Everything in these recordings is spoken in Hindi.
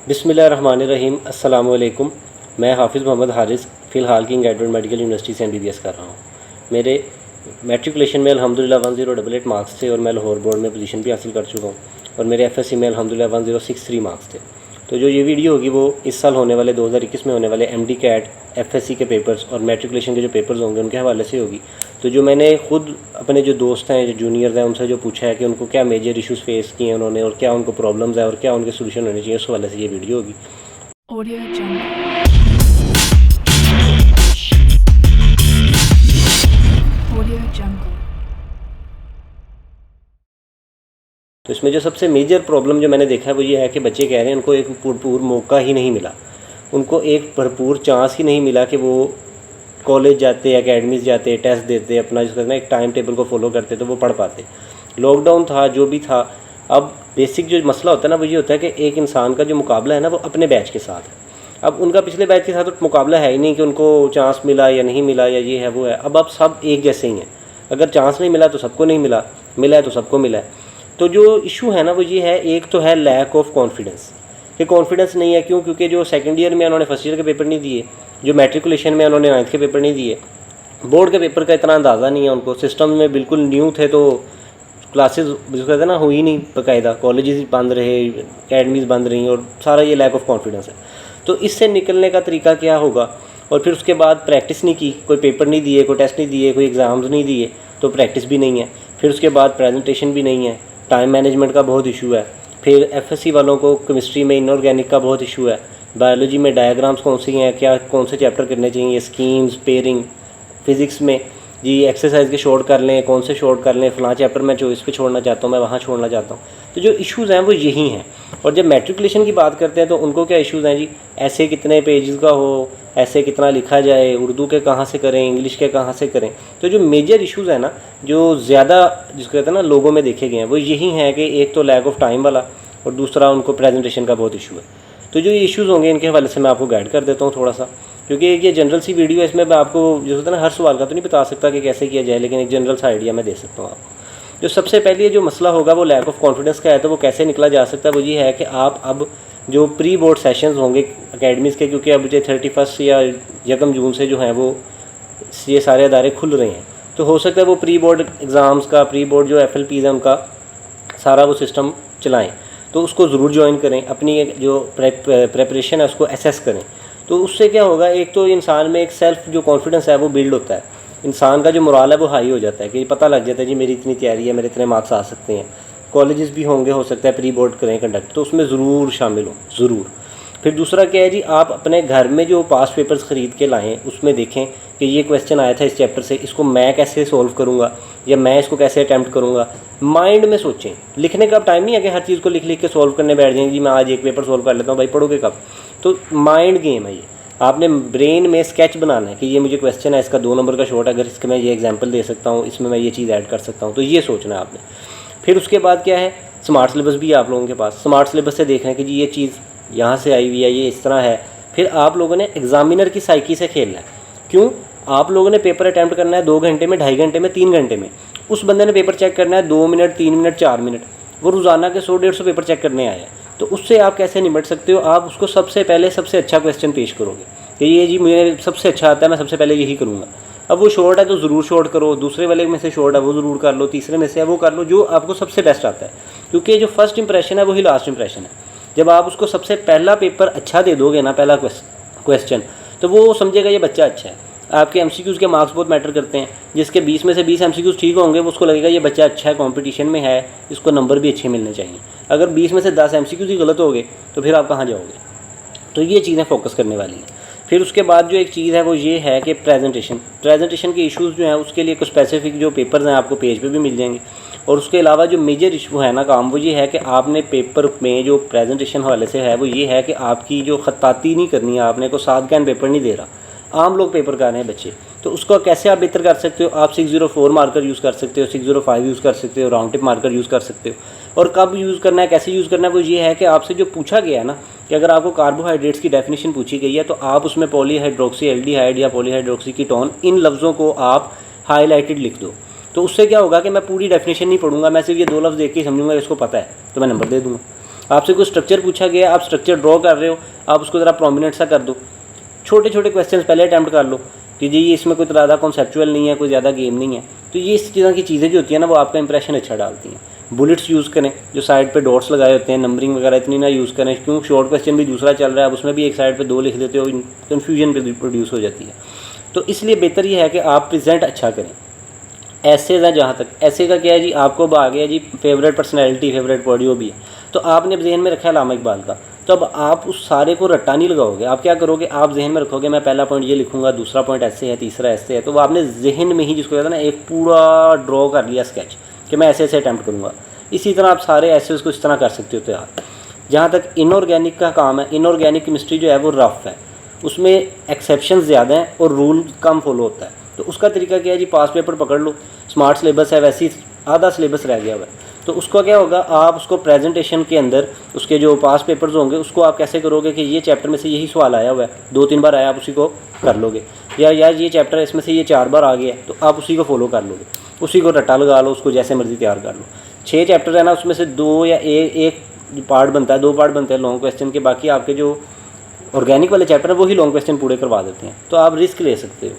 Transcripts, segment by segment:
बिस्मिल्लाहिर्रहमानिर्रहीम। अस्सलामु अलैकुम। मैं हाफिज़ मोहम्मद हारिस फ़िलहाल किंग एडवर्ड मेडिकल यूनिवर्सिटी से MBBS कर रहा हूँ। मेरे मैट्रिकुलेशन में अल्हम्दुलिल्लाह 1088 मार्क्स थे और मैं लाहौर बोर्ड में पोजीशन भी हासिल कर चुका हूँ और मेरे FSC में अल्हम्दुलिल्लाह 1063 मार्क्स थे। तो जो ये वीडियो होगी वो इस साल होने वाले 2021 में होने वाले MD कैट FSC के पेपर्स और मैट्रिकुलेशन के जो पेपर्स होंगे उनके हवाले से होगी। तो जो मैंने खुद अपने जो दोस्त हैं, जो जूनियर्स हैं, उनसे जो पूछा है कि उनको क्या मेजर इश्यूज़ फेस किए हैं उन्होंने और क्या उनको प्रॉब्लम्स है और क्या उनके सोल्यूशन होने चाहिए, उस हवाले से ये वीडियो होगी। Audio Jungle. Audio Jungle. तो इसमें जो सबसे मेजर प्रॉब्लम जो मैंने देखा है वो ये है कि बच्चे कह रहे हैं उनको एक भरपूर मौका ही नहीं मिला, उनको एक भरपूर चांस ही नहीं मिला कि वो कॉलेज जाते, एकेडमीज़ जाते, टेस्ट देते, अपना जिसको कहते हैं एक टाइम टेबल को फॉलो करते तो वो पढ़ पाते। लॉकडाउन था, जो भी था। अब बेसिक जो मसला होता है ना वो ये होता है कि एक इंसान का जो मुकाबला है ना वो अपने बैच के साथ है। अब उनका पिछले बैच के साथ तो मुकाबला है ही नहीं कि उनको चांस मिला या नहीं मिला या ये है वो है। अब सब एक जैसे ही हैं। अगर चांस नहीं मिला तो सबको नहीं मिला, मिला है तो सबको मिला है। तो जो इशू है ना वो ये है, एक तो है लैक ऑफ कॉन्फिडेंस, कि कॉन्फिडेंस नहीं है। क्यों? क्योंकि जो सेकंड ईयर में उन्होंने फर्स्ट ईयर के पेपर नहीं दिए, जो मैट्रिकुलेशन में उन्होंने 9th के पेपर नहीं दिए, बोर्ड के पेपर का इतना अंदाज़ा नहीं है उनको, सिस्टम में बिल्कुल न्यू थे, तो क्लासेस जिसको कहते हैं ना हुई नहीं बाकायदा, कॉलेजेस बंद रहे, अकेडमीज़ बंद रही और सारा ये लैक ऑफ कॉन्फिडेंस है। तो इससे निकलने का तरीका क्या होगा? और फिर उसके बाद प्रैक्टिस नहीं की, कोई पेपर नहीं दिए, कोई टेस्ट नहीं दिए, कोई एग्ज़ाम्स नहीं दिए, तो प्रैक्टिस भी नहीं है। फिर उसके बाद प्रेजेंटेशन भी नहीं है, टाइम मैनेजमेंट का बहुत इशू है। फिर FSC वालों को केमिस्ट्री में इनऑर्गेनिक का बहुत इशू है, बायोलॉजी में डायग्राम्स कौन सी हैं, क्या कौन से चैप्टर करने चाहिए, स्कीम्स, पेयरिंग, फ़िज़िक्स में जी एक्सरसाइज के शॉर्ट कर लें, कौन से शॉर्ट कर लें, फ़लाँ चैप्टर मैं चॉइस पे छोड़ना चाहता हूँ, मैं वहाँ छोड़ना चाहता हूँ। तो जो इश्यूज़ हैं वो यही हैं। और जब मैट्रिकुलेशन की बात करते हैं तो उनको क्या इश्यूज़ हैं जी, ऐसे कितने पेजेस का हो, ऐसे कितना लिखा जाए, उर्दू के कहाँ से करें, इंग्लिश के कहाँ से करें। तो जो मेजर इश्यूज़ हैं ना, जो ज़्यादा जिसको कहते हैं ना लोगों में देखे गए हैं, वो यही हैं कि एक तो लैक ऑफ टाइम वाला और दूसरा उनको प्रेजेंटेशन का बहुत इशू है। तो जो ये इश्यूज़ होंगे इनके हवाले से मैं आपको गाइड कर देता हूँ थोड़ा सा, क्योंकि ये जनरल सी वीडियो है, इसमें मैं आपको जो होता है ना हर सवाल का तो नहीं बता सकता कि कैसे किया जाए, लेकिन एक जनरल सा आइडिया मैं दे सकता हूँ आपको। जो सबसे पहले जो मसला होगा वो लैक ऑफ कॉन्फिडेंस का है, तो वो कैसे निकला जा सकता है? वो ये है कि आप अब जो प्री बोर्ड सेशंस होंगे अकेडमीज़ के, क्योंकि अब जो 31 या 1 जून से जो हैं वो ये सारे अदारे खुल रहे हैं, तो हो सकता है वो प्री बोर्ड एग्ज़ाम्स का, प्री बोर्ड जो FLPs हैं उनका सारा वो सिस्टम चलाएँ। तो उसको ज़रूर ज्वाइन करें, अपनी जो प्रेपरेशन है उसको एसेस करें। तो उससे क्या होगा, एक तो इंसान में एक सेल्फ जो कॉन्फिडेंस है वो बिल्ड होता है, इंसान का जो मोराल है वो हाई हो जाता है कि पता लग जाता है जी मेरी इतनी तैयारी है, मेरे इतने मार्क्स आ सकते हैं। कॉलेजेस भी होंगे, हो सकता है प्री बोर्ड करें कंडक्ट, तो उसमें ज़रूर शामिल हो, ज़रूर। फिर दूसरा क्या है जी, आप अपने घर में जो पास्ट पेपर्स ख़रीद के लाएँ, उसमें देखें कि ये क्वेश्चन आया था इस चैप्टर से, इसको मैं कैसे सोल्व करूँगा या मैं इसको कैसे अटैम्प्ट करूँगा। माइंड में सोचें, लिखने का अब टाइम नहीं है कि हर चीज़ को लिख लिख के सोल्व करने बैठ जाएंगे जी मैं आज एक पेपर सोल्व कर लेता हूँ, भाई पढ़ोगे कब? तो माइंड गेम है ये। आपने ब्रेन में स्केच बनाना है कि ये मुझे क्वेश्चन है, इसका 2 नंबर का शॉर्ट, अगर इसका मैं ये एग्जांपल दे सकता हूँ, इसमें मैं ये चीज़ ऐड कर सकता हूँ, तो ये सोचना है आपने। फिर उसके बाद क्या है, स्मार्ट सिलेबस भी है आप लोगों के पास, स्मार्ट सिलेबस से देख रहे हैं कि जी ये चीज़ यहाँ से आई हुई है, ये इस तरह है। फिर आप लोगों ने एग्जामिनर की साइकी से खेलना है। क्यों? आप लोगों ने पेपर अटैम्प्ट करना है 2 घंटे में, 2.5 घंटे में, 3 घंटे में। उस बंदे ने पेपर चेक करना है 2 मिनट, 3 मिनट, 4 मिनट। वो रोज़ाना के 100-150 पेपर चेक करने आया है। तो उससे आप कैसे निपट सकते हो? आप उसको सबसे पहले सबसे अच्छा क्वेश्चन पेश करोगे कि ये जी मुझे सबसे अच्छा आता है, मैं सबसे पहले यही करूँगा। अब वो शॉर्ट है तो ज़रूर शॉर्ट करो, दूसरे वाले में से शॉर्ट है वो ज़रूर कर लो, तीसरे में से है वो कर लो, जो आपको सबसे बेस्ट आता है। क्योंकि जो फर्स्ट इंप्रेशन है वही लास्ट इंप्रेशन है। जब आप उसको सबसे पहला पेपर अच्छा दे दोगे ना, पहला क्वेश्चन, तो वो समझेगा ये बच्चा अच्छा है। आपके MCQs के मार्क्स बहुत मैटर करते हैं। जिसके 20 में से 20 MCQs ठीक होंगे वो उसको लगेगा ये बच्चा अच्छा है, कंपटीशन में है, इसको नंबर भी अच्छे मिलने चाहिए। अगर 20 में से 10 MCQs ही गलत हो गए तो फिर आप कहाँ जाओगे? तो ये चीज़ें फोकस करने वाली हैं। फिर उसके बाद जो एक चीज़ है वो ये है कि प्रेजेंटेशन के इश्यूज़ जो हैं उसके लिए कुछ स्पेसिफिक जो पेपर्स हैं आपको पेज पे भी मिल जाएंगे। और उसके अलावा जो मेजर इशू है ना काम, वो ये है कि आपने पेपर में जो प्रेजेंटेशन हवाले से है वो ये है कि आपकी जो ख़त्ताती नहीं करनी है, आपने को 7 कैन पेपर नहीं दे रहा, आम लोग पेपर कर रहे हैं बच्चे। तो उसको कैसे आप बेहतर कर सकते हो? आप 604 मार्कर यूज़ कर सकते हो, 605 यूज़ कर सकते हो, राउंड टिप मार्कर यूज़ कर सकते हो। और कब यूज़ करना है, कैसे यूज़ करना है, वो ये है कि आपसे जो पूछा गया है ना, कि अगर आपको कार्बोहाइड्रेट्स की डेफिनेशन पूछी गई है तो आप उसमें पॉलीहाइड्रोक्सी एल्डिहाइड या पॉलीहाइड्रोक्सी कीटोन इन लफ्ज़ों को आप हाईलाइटेड लिख दो। तो उससे क्या होगा कि मैं पूरी डेफिनेशन नहीं पढ़ूंगा, मैं सिर्फ ये 2 लफ्ज़ देख के समझूंगा इसको पता है तो मैं नंबर दे दूँगा। आपसे कोई स्ट्रक्चर पूछा गया, आप स्ट्रक्चर ड्रॉ कर रहे हो, आप उसको ज़रा प्रोमिनेंट सा कर दो। छोटे छोटे क्वेश्चन पहले अटैम्प्ट कर लो कि जी इसमें कोई ज़्यादा कॉन्सेप्चुअल नहीं है, कोई ज़्यादा गेम नहीं है। तो ये इस तरह की चीज़ें जो होती हैं ना, वो आपका इंप्रेशन अच्छा डालती हैं। बुलेट्स यूज़ करें, जो साइड पे डॉट्स लगाए होते हैं, नंबरिंग वगैरह इतनी ना यूज़ करें, क्यों शॉर्ट क्वेश्चन भी दूसरा चल रहा है, अब उसमें भी एक साइड पे 2 लिख देते हो, कन्फ्यूजन प्रोड्यूस हो जाती है। तो इसलिए बेहतर ये है कि आप प्रेजेंट अच्छा करें। ऐसे हैं, जहाँ तक ऐसे का क्या है जी, आपको अब आ गया जी फेवरेट पर्सनैलिटी, फेवरेट पॉडियो भी है, तो आपने अब जहन में रखा है अल्लामा इकबाल का, तो अब आप उस सारे को रट्टा नहीं लगाओगे। आप क्या करोगे, आप जहन में रखोगे मैं पहला पॉइंट ये लिखूंगा, दूसरा पॉइंट ऐसे है, तीसरा ऐसे है। तो वो आपने जहन में ही, जिसको कहते हैं ना, एक पूरा ड्रॉ कर लिया स्केच कि मैं ऐसे ऐसे अटैम्प्ट करूँगा। इसी तरह आप सारे ऐसे उसको इस तरह कर सकते हो तैयार। जहाँ तक इनऑर्गेनिक का काम है, इनऑर्गेनिक केमिस्ट्री जो है वो रफ है, उसमें एक्सेप्शन ज़्यादा हैं और रूल कम फॉलो होता है। तो उसका तरीका क्या है जी, पास पेपर पकड़ लो, स्मार्ट सिलेबस है, वैसे ही आधा सिलेबस रह गया हुआ है। तो उसका क्या होगा, आप उसको प्रेजेंटेशन के अंदर उसके जो पास पेपर्स होंगे उसको आप कैसे करोगे कि ये चैप्टर में से यही सवाल आया हुआ है, 2-3 बार आया, आप उसी को कर लोगे। या यार ये चैप्टर इसमें से ये 4 बार आ गया है, तो आप उसी को फॉलो कर लोगे, उसी को रट्टा लगा लो, उसको जैसे मर्जी तैयार कर लो। 6 चैप्टर है ना, उसमें से 2 या एक पार्ट बनता है, 2 पार्ट बनते हैं लॉन्ग क्वेश्चन के, बाकी आपके जो ऑर्गेनिक वाले चैप्टर है वही लॉन्ग क्वेश्चन पूरे करवा देते हैं। तो आप रिस्क ले सकते हो।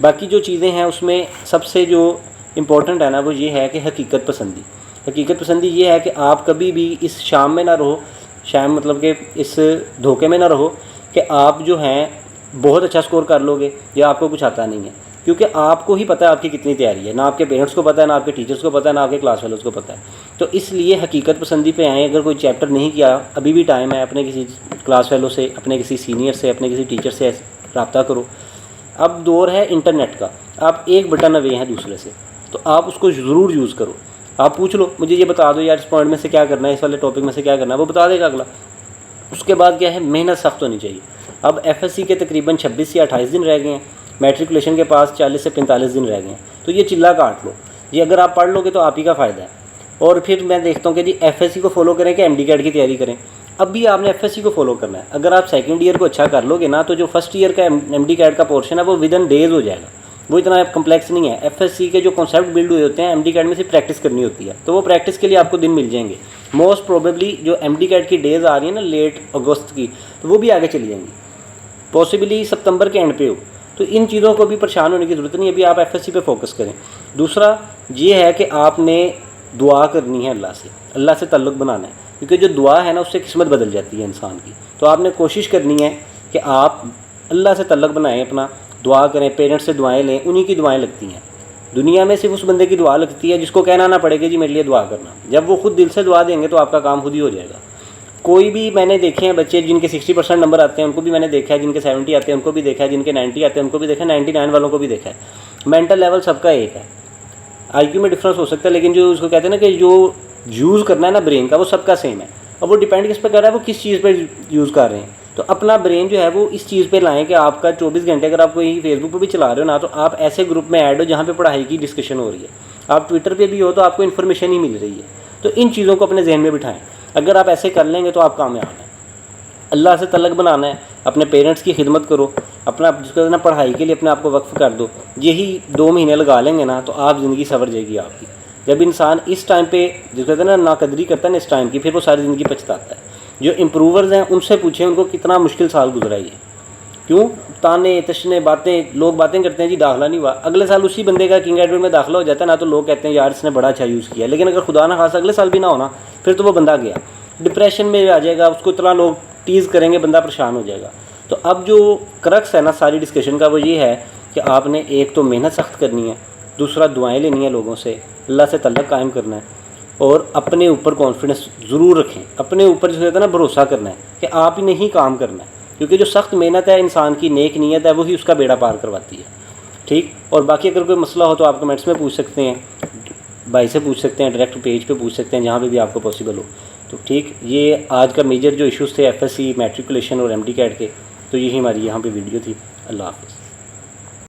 बाकी जो चीज़ें हैं उसमें सबसे जो इम्पोर्टेंट है ना, वो ये है कि हकीकत पसंदी। हकीकत पसंदी ये है कि आप कभी भी इस शाम में ना रहो, शाम मतलब कि इस धोखे में ना रहो कि आप जो हैं बहुत अच्छा स्कोर कर लोगे या आपको कुछ आता नहीं है, क्योंकि आपको ही पता है आपकी कितनी तैयारी है। ना आपके पेरेंट्स को पता है, ना आपके टीचर्स को पता है, ना आपके क्लास फेलोज़ को पता है। तो इसलिए हकीकत पसंदी पे आएँ। अगर कोई चैप्टर नहीं किया, अभी भी टाइम है, अपने किसी क्लास फेलो से, अपने किसी सीनियर से, अपने किसी टीचर से रब्ता करो। अब दौर है इंटरनेट का, आप एक बटन अवे हैं दूसरे से, तो आप उसको ज़रूर यूज़ करो। आप पूछ लो मुझे ये बता दो यार, इस पॉइंट में से क्या करना है, इस वाले टॉपिक में से क्या करना है, वो बता देगा अगला। उसके बाद क्या है, मेहनत सख्त होनी चाहिए। अब एफएससी के तकरीबन 26 या 28 दिन रह गए हैं, मैट्रिकुलेशन के पास 40 से 45 दिन रह गए हैं। तो ये चिल्ला काट लो, ये अगर आप पढ़ लोगे तो आप ही का फ़ायदा है। और फिर मैं देखता हूँ कि जी एफएससी को फॉलो करें कि एमडी कैट की तैयारी करें। अब भी आपने एफएससी को फॉलो करना है। अगर आप सेकंड ईयर को अच्छा कर लोगे ना, तो जो फर्स्ट ईयर का एमडी कैट का पोर्शन है वो विद इन डेज हो जाएगा, वो इतना कम्प्लेक्स नहीं है। एफएससी के जो कॉन्सेप्ट बिल्ड हुए होते हैं, एमडी कैट में से प्रैक्टिस करनी होती है, तो वो प्रैक्टिस के लिए आपको दिन मिल जाएंगे। मोस्ट प्रोबेबली जो एमडी कैट की डेज़ आ रही है ना लेट अगस्त की, तो वो भी आगे चली जाएंगी, पॉसिबली सितंबर के एंड पे हो। तो इन चीज़ों को भी परेशान होने की ज़रूरत नहीं है, अभी आप एफएससी पे फोकस करें। दूसरा ये है कि आपने दुआ करनी है, अल्लाह से ताल्लुक़ बनाना है, क्योंकि जो दुआ है ना उससे किस्मत बदल जाती है इंसान की। तो आपने कोशिश करनी है कि आप अल्लाह से ताल्लुक़ बनाएं, अपना दुआ करें, पेरेंट्स से दुआएं लें, उन्हीं की दुआएं लगती हैं। दुनिया में सिर्फ उस बंदे की दुआ लगती है जिसको कहना ना पड़ेगा जी मेरे लिए दुआ करना। जब वो खुद दिल से दुआ देंगे तो आपका काम खुद ही हो जाएगा। कोई भी मैंने देखे हैं बच्चे जिनके 60% नंबर आते हैं, उनको भी मैंने देखा है, जिनके 70 आते हैं उनको भी देखा है, जिनके 90 आते हैं उनको भी देखा है, 99 वालों को भी देखा है। मेंटल लेवल सबका एक है, आईक्यू में डिफरेंस हो सकता है, लेकिन जो उसको कहते हैं ना कि जो यूज़ करना है ना ब्रेन का, वो सबका सेम है। और वो डिपेंड किस पर कर रहा है, वो किस चीज़ पर यूज़ कर रहे हैं। तो अपना ब्रेन जो है वो इस चीज़ पे लाएं कि आपका 24 घंटे अगर आप कोई फेसबुक पे भी चला रहे हो ना, तो आप ऐसे ग्रुप में ऐड हो जहाँ पे पढ़ाई की डिस्कशन हो रही है। आप ट्विटर पे भी हो तो आपको इन्फॉर्मेशन ही मिल रही है। तो इन चीज़ों को अपने जहन में बिठाएं। अगर आप ऐसे कर लेंगे तो आप कामयाब हैं। अल्लाह से तल्लक बनाना है, अपने पेरेंट्स की खिदमत करो, अपना जिसको ना पढ़ाई के लिए अपने आप को वक्फ कर दो। यही 2 महीने लगा लेंगे ना, तो आप ज़िंदगी सवर जाएगी आपकी। जब इंसान इस टाइम पे जिसको कहते हैं ना नाकदरी करता है ना इस टाइम की, फिर वो सारी ज़िंदगी पछताता है। जो इम्प्रूवर्स हैं उनसे पूछें उनको कितना मुश्किल साल गुजरा है। क्यों ताने तशने बातें, लोग बातें करते हैं जी दाखिला नहीं हुआ, अगले साल उसी बंदे का किंग एडवर्ड में दाखिला हो जाता है ना, तो लोग कहते हैं यार इसने बड़ा अच्छा यूज़ किया। लेकिन अगर खुदा ना खासा अगले साल भी ना होना, फिर तो वो बंदा गया, डिप्रेशन में आ जाएगा, उसको इतना लोग टीज़ करेंगे, बंदा परेशान हो जाएगा। तो अब जो क्रक्स है ना सारी डिस्कशन का, वो ये है कि आपने एक तो मेहनत सख्त करनी है, दूसरा दुआएं लेनी है लोगों से, अल्लाह से तल्लक कायम करना है, और अपने ऊपर कॉन्फिडेंस ज़रूर रखें। अपने ऊपर जो कहते हैं ना भरोसा करना है कि आप ही नहीं काम करना है, क्योंकि जो सख्त मेहनत है इंसान की, नेक नीयत है, वही उसका बेड़ा पार करवाती है। ठीक। और बाकी अगर कोई मसला हो तो आप कमेंट्स में पूछ सकते हैं, भाई से पूछ सकते हैं, डायरेक्ट पेज पे पूछ सकते हैं, जहाँ पे भी आपको पॉसिबल हो। तो ठीक, ये आज का मेजर जो इश्यूज़ थे एफएससी, मैट्रिकुलेशन और एमडी कैट के, तो यही हमारी यहाँ पे वीडियो थी। अल्लाह हाफ़िज़।